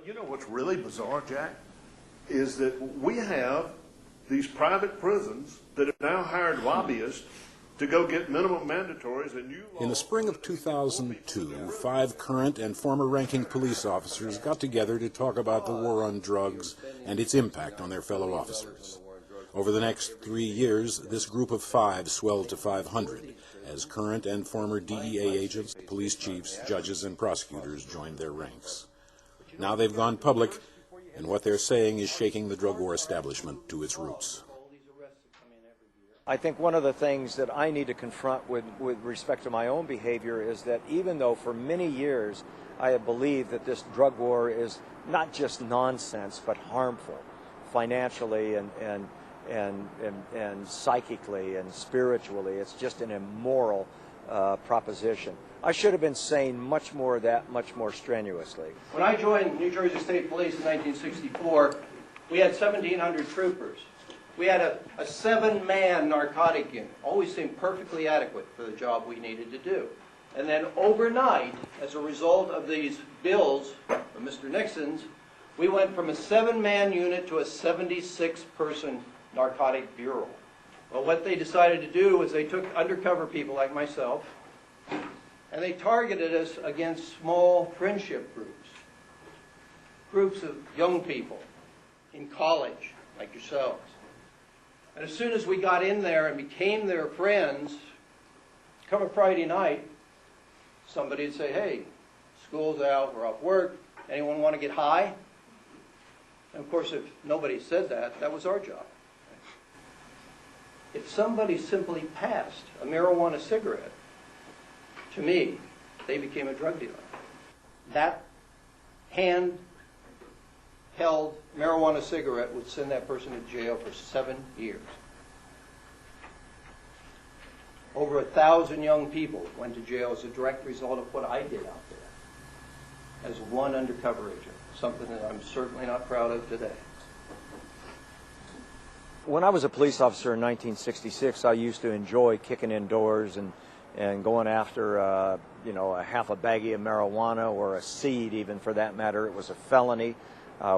You know what's really bizarre, Jack, is that we have these private prisons that have now hired lobbyists to go get minimum mandatories and new laws. In the spring of 2002, 5 current and former ranking police officers got together to talk about the war on drugs and its impact on their fellow officers. Over the next 3 years, this group of 5 swelled to 500, as current and former DEA agents, police chiefs, judges, and prosecutors joined their ranks. Now they've gone public, and what they're saying is shaking the drug war establishment to its roots. I think one of the things that I need to confront with respect to my own behavior is that even though for many years I have believed that this drug war is not just nonsense but harmful financially and psychically and spiritually, it's just an immoral proposition. I should have been saying much more of that much more strenuously. When I joined New Jersey State Police in 1964, we had 1,700 troopers. We had a 7-man narcotic unit. Always seemed perfectly adequate for the job we needed to do. And then overnight, as a result of these bills of Mr. Nixon's, we went from a 7-man unit to a 76-person narcotic bureau. Well, what they decided to do was they took undercover people like myself, and they targeted us against small friendship groups of young people in college, like yourselves. And as soon as we got in there and became their friends, come a Friday night, somebody would say, hey, school's out, we're off work, anyone want to get high? And of course, if nobody said that, that was our job. If somebody simply passed a marijuana cigarette, to me, they became a drug dealer. That hand-held marijuana cigarette would send that person to jail for 7 years. Over 1,000 young people went to jail as a direct result of what I did out there as one undercover agent, something that I'm certainly not proud of today. When I was a police officer in 1966, I used to enjoy kicking indoors and going after, a half a baggie of marijuana or a seed, even for that matter. It was a felony.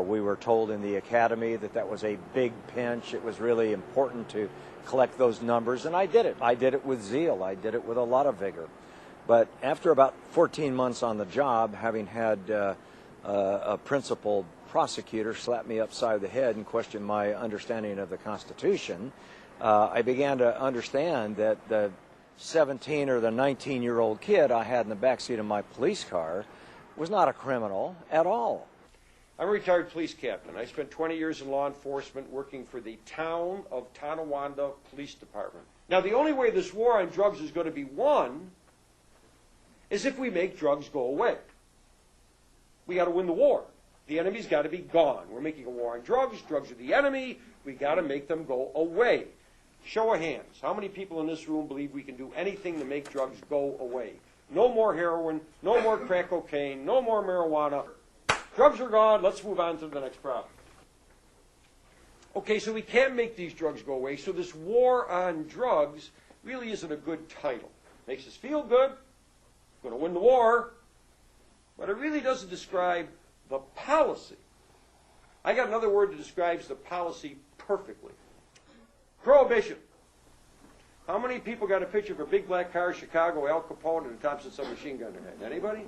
We were told in the academy that that was a big pinch. It was really important to collect those numbers, and I did it. I did it with zeal. I did it with a lot of vigor. But after about 14 months on the job, having had a principal prosecutor slap me upside the head and question my understanding of the Constitution, I began to understand that the 17 or the 19-year-old kid I had in the backseat of my police car was not a criminal at all. I'm a retired police captain. I spent 20 years in law enforcement working for the town of Tonawanda Police Department. Now, the only way this war on drugs is going to be won is if we make drugs go away. We got to win the war. The enemy's got to be gone. We're making a war on drugs. Drugs are the enemy. We got to make them go away. Show of hands. How many people in this room believe we can do anything to make drugs go away? No more heroin, no more crack cocaine, no more marijuana. Drugs are gone. Let's move on to the next problem. Okay, so we can't make these drugs go away, so this war on drugs really isn't a good title. Makes us feel good. Going to win the war. But it really doesn't describe the policy. I got another word that describes the policy perfectly. Prohibition. How many people got a picture of a big black car, Chicago, Al Capone, and a Thompson submachine gun in their hand? Anybody?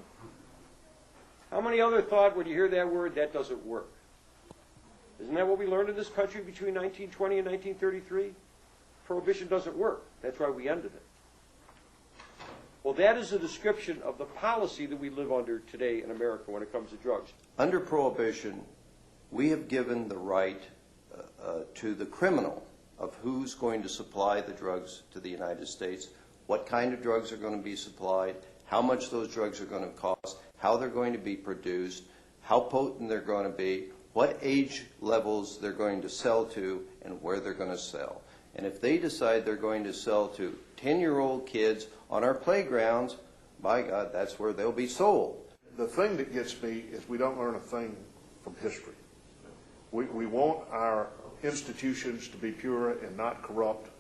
How many other thought when you hear that word, that doesn't work? Isn't that what we learned in this country between 1920 and 1933? Prohibition doesn't work. That's why we ended it. Well, that is a description of the policy that we live under today in America when it comes to drugs. Under Prohibition, we have given the right to the criminal of who's going to supply the drugs to the United States, what kind of drugs are going to be supplied, how much those drugs are going to cost, how they're going to be produced, how potent they're going to be, what age levels they're going to sell to, and where they're going to sell. And if they decide they're going to sell to 10-year-old kids on our playgrounds, by God, that's where they'll be sold. The thing that gets me is we don't learn a thing from history. We want our institutions to be pure and not corrupt,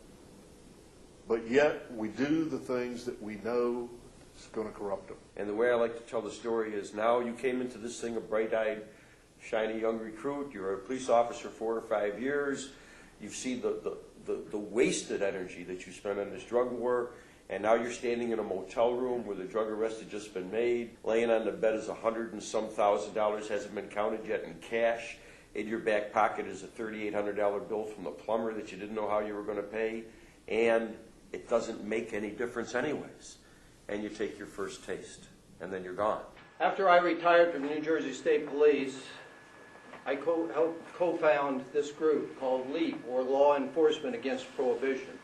but yet we do the things that we know is going to corrupt them. And the way I like to tell the story is now you came into this thing a bright-eyed shiny young recruit, you're a police officer 4 or 5 years, you've seen the wasted energy that you spent on this drug war, and now you're standing in a motel room where the drug arrest had just been made, laying on the bed is $100 and some thousand, hasn't been counted yet in cash. In your back pocket is a $3,800 bill from the plumber that you didn't know how you were going to pay, and it doesn't make any difference anyways. And you take your first taste, and then you're gone. After I retired from the New Jersey State Police, I helped co-found this group called LEAP, or Law Enforcement Against Prohibition.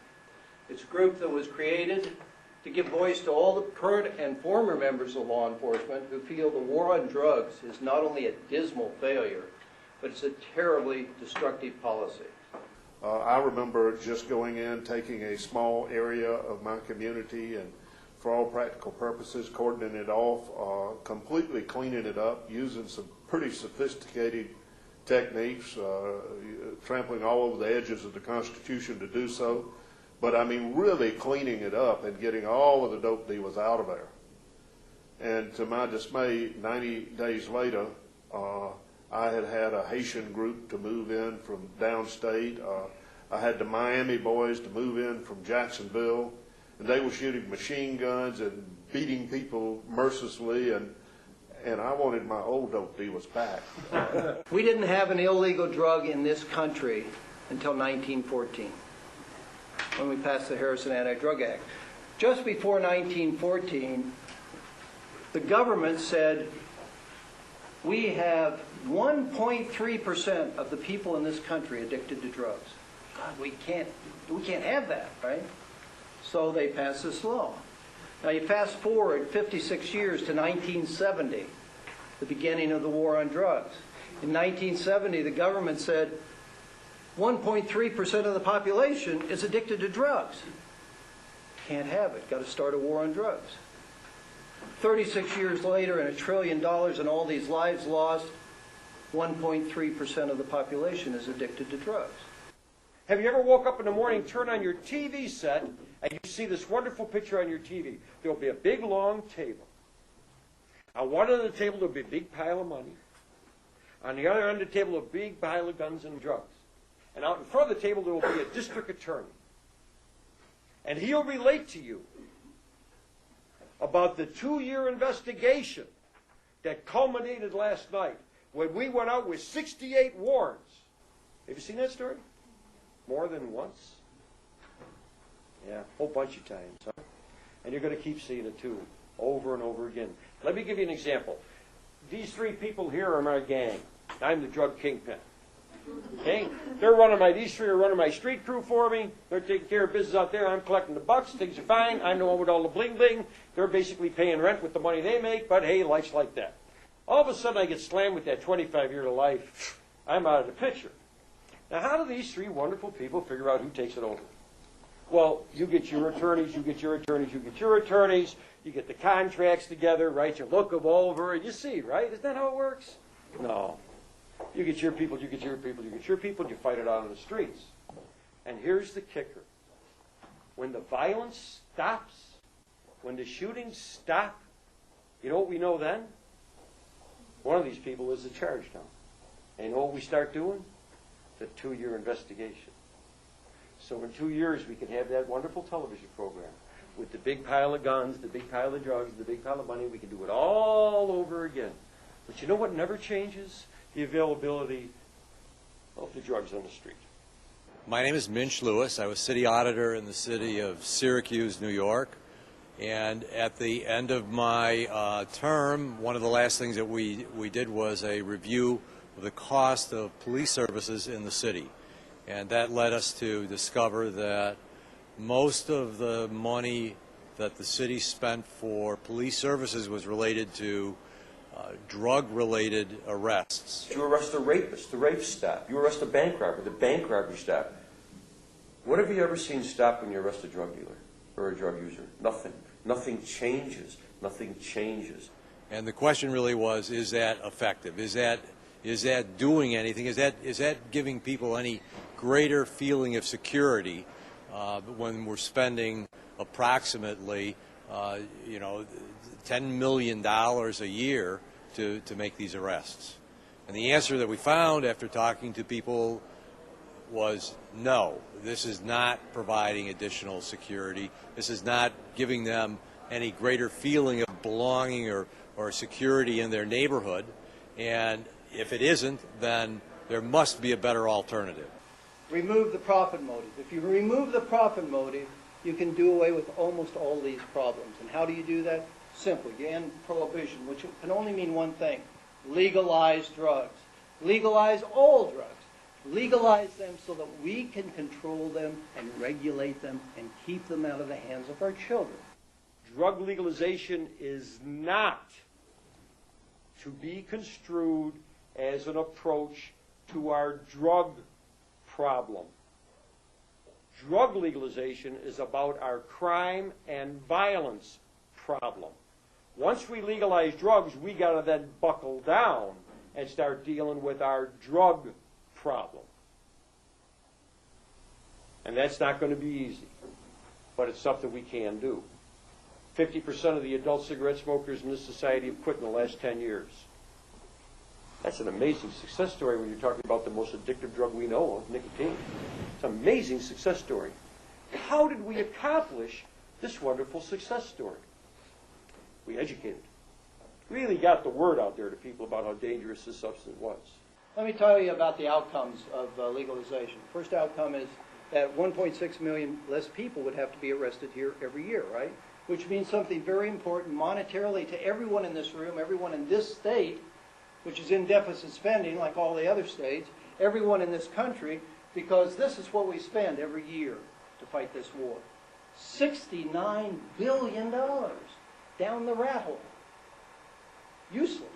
It's a group that was created to give voice to all the current and former members of law enforcement who feel the war on drugs is not only a dismal failure, but it's a terribly destructive policy. I remember just going in, taking a small area of my community and for all practical purposes, cordoning it off, completely cleaning it up, using some pretty sophisticated techniques, trampling all over the edges of the Constitution to do so. But I mean, really cleaning it up and getting all of the dope dealers out of there. And to my dismay, 90 days later, I had a Haitian group to move in from downstate. I had the Miami boys to move in from Jacksonville, and they were shooting machine guns and beating people mercilessly, and I wanted my old dope dealers back. We didn't have an illegal drug in this country until 1914, when we passed the Harrison Anti-Drug Act. Just before 1914, the government said, we have 1.3% of the people in this country addicted to drugs. God, we can't have that, right? So they passed this law. Now you fast forward 56 years to 1970, the beginning of the war on drugs. In 1970, the government said 1.3% of the population is addicted to drugs. Can't have it. Got to start a war on drugs. 36 years later, and $1 trillion and all these lives lost, 1.3% of the population is addicted to drugs. Have you ever woke up in the morning, turn on your TV set, and you see this wonderful picture on your TV? There'll be a big, long table. On one end of the table, there'll be a big pile of money. On the other end of the table, a big pile of guns and drugs. And out in front of the table, there will be a district attorney. And he'll relate to you about the 2-year investigation that culminated last night when we went out with 68 warrants. Have you seen that story? More than once? Yeah, a whole bunch of times, huh? And you're going to keep seeing it too, over and over again. Let me give you an example. These 3 people here are my gang. I'm the drug kingpin. Okay? These 3 are running my street crew for me. They're taking care of business out there. I'm collecting the bucks. Things are fine. I'm the one with all the bling bling. They're basically paying rent with the money they make, but hey, life's like that. All of a sudden I get slammed with that 25 year to life. I'm out of the picture. Now how do these 3 wonderful people figure out who takes it over? Well, you get your attorneys, you get your attorneys, you get your attorneys, you get the contracts together, right? You look them over and you see, right? Isn't that how it works? No. You get your people, you get your people, you get your people, and you fight it out on the streets. And here's the kicker. When the violence stops, when the shootings stop, you know what we know then? One of these people is in charge now. And you know what we start doing? The 2-year investigation. So in 2 years we can have that wonderful television program with the big pile of guns, the big pile of drugs, the big pile of money. We can do it all over again. But you know what never changes? The availability of the drugs on the street. My name is Minch Lewis. I was city auditor in the city of Syracuse, New York. And at the end of my term, one of the last things that we did was a review of the cost of police services in the city. And that led us to discover that most of the money that the city spent for police services was related to drug-related arrests. You arrest a rapist, the rape stop. You arrest a bank robber, the bank robbery stop. What have you ever seen stop when you arrest a drug dealer or a drug user? Nothing. Nothing changes. Nothing changes. And the question really was, is that effective? Is that doing anything? Is that giving people any greater feeling of security when we're spending approximately $10 million a year to make these arrests? And the answer that we found after talking to people was no, this is not providing additional security. This is not giving them any greater feeling of belonging or security in their neighborhood. And if it isn't, then there must be a better alternative. Remove the profit motive. If you remove the profit motive, you can do away with almost all these problems. And how do you do that? Simple. You end prohibition, which can only mean one thing: legalize drugs. Legalize all drugs. Legalize them so that we can control them and regulate them and keep them out of the hands of our children. Drug legalization is not to be construed as an approach to our drug problem. Drug legalization is about our crime and violence problem. Once we legalize drugs, we got to then buckle down and start dealing with our drug problem. And that's not going to be easy, but it's something we can do. 50% of the adult cigarette smokers in this society have quit in the last 10 years. That's an amazing success story when you're talking about the most addictive drug we know of, nicotine. It's an amazing success story. How did we accomplish this wonderful success story? We educated. Really got the word out there to people about how dangerous this substance was. Let me tell you about the outcomes of legalization. First outcome is that 1.6 million less people would have to be arrested here every year, right? Which means something very important monetarily to everyone in this room, everyone in this state, which is in deficit spending like all the other states, everyone in this country, because this is what we spend every year to fight this war. $69 billion down the rat hole. Useless.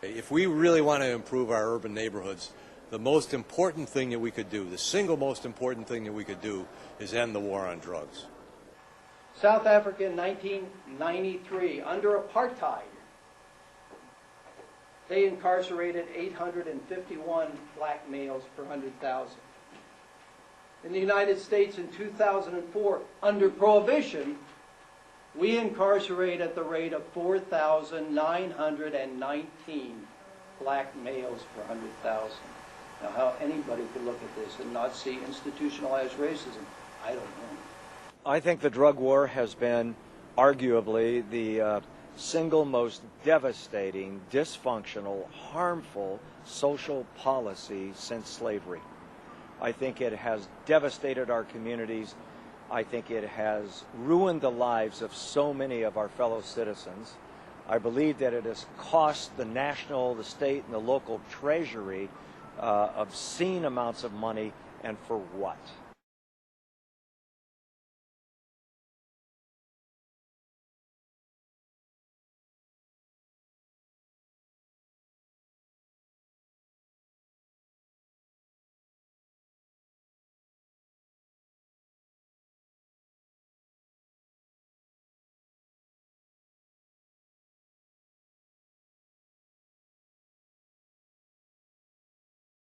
If we really want to improve our urban neighborhoods, the most important thing that we could do, the single most important thing that we could do, is end the war on drugs. South Africa in 1993, under apartheid, they incarcerated 851 black males per 100,000. In the United States in 2004, under Prohibition, we incarcerate at the rate of 4,919 black males per 100,000. Now, how anybody could look at this and not see institutionalized racism, I don't know. I think the drug war has been arguably the single most devastating, dysfunctional, harmful social policy since slavery. I think it has devastated our communities. I think it has ruined the lives of so many of our fellow citizens. I believe that it has cost the national, the state, and the local treasury obscene amounts of money, and for what?